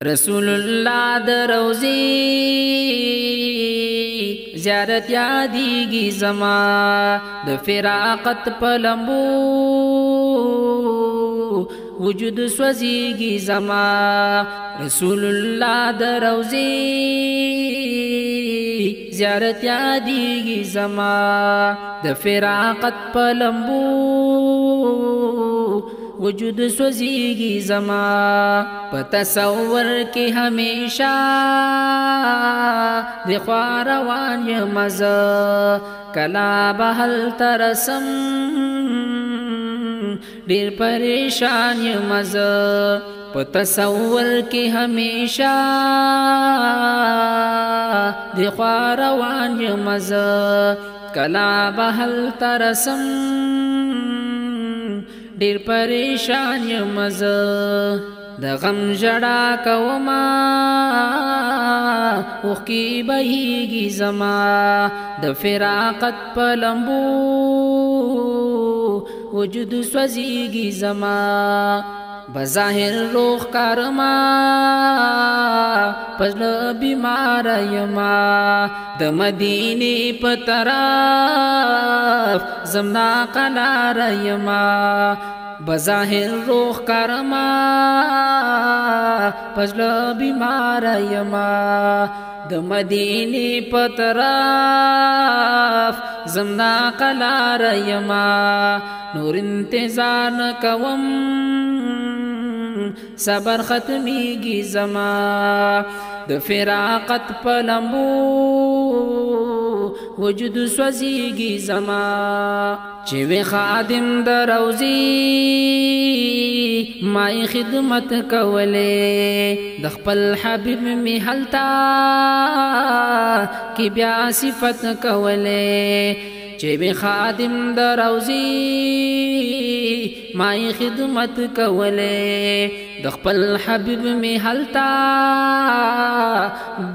رسول الله د روزي زیارت یادیږي زما د فراقت پلمبو وجود سوځيږي زما رسول الله د روزي زیارت یادیږي زما د فراقت پلمبو وجود سوځيږي زما په تصور کې همیشه د خوا روان یم زه کلا به هلته رسم ډېر پریشان یم زه په تصور کې همیشه د خوا روان یم زه کلا به هلته رسم ډېر پریشان یم زه د غم ژړا کومه اوښکې بهیږي زما د فراقت په لمبو وجود سوځيږي زما بظاهر روغ کارما په زړه بیمار یما د مدینې په طرف زمنا قلار یما بظاهر روغ کارما په زړه بیمار یما د مدینې په طرف زمنا قلار یما نور انتظار نکوم صبر ختمیږي زما د فراقت په لمبو وجود سوځيږي زما چې وی خادم د روزي مای خدمت کولې د خپل حبيب می حلتا کی بیا صفت کولې چې وی خادم د روزي مای خدمت کولې د خپل حبيب می حلتا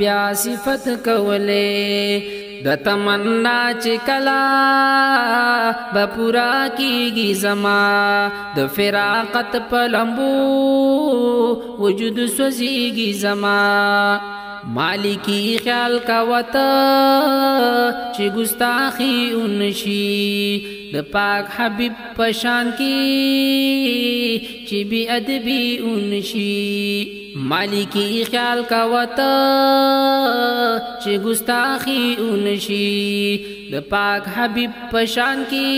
بیا صفت کولې د تمنا چې کلا به پورا کیږي زما د فراقت په لمبو وجود سوځيږي زما مالکی خیال کا وته چې ګستاخی اونشي د پاک حبیب پشان کی چې بی ادبی اونشي مالکی خیال کا وته چې ګستاخی اونشي د پاک حبیب پشان کی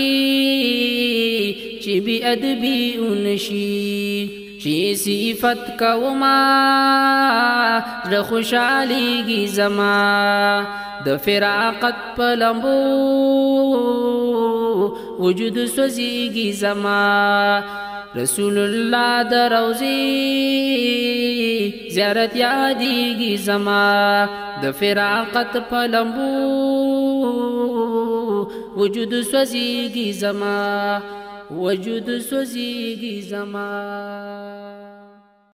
چې بی ادبی اونشي چې صفت کوما د خوشاليږي زما د فراقت په لمبو وجود سوځيږي زما رسول الله د روزي زیارت یادیږي زما د فراقت په لمبو وجود سوځيږي زما وجود سوځيږي زما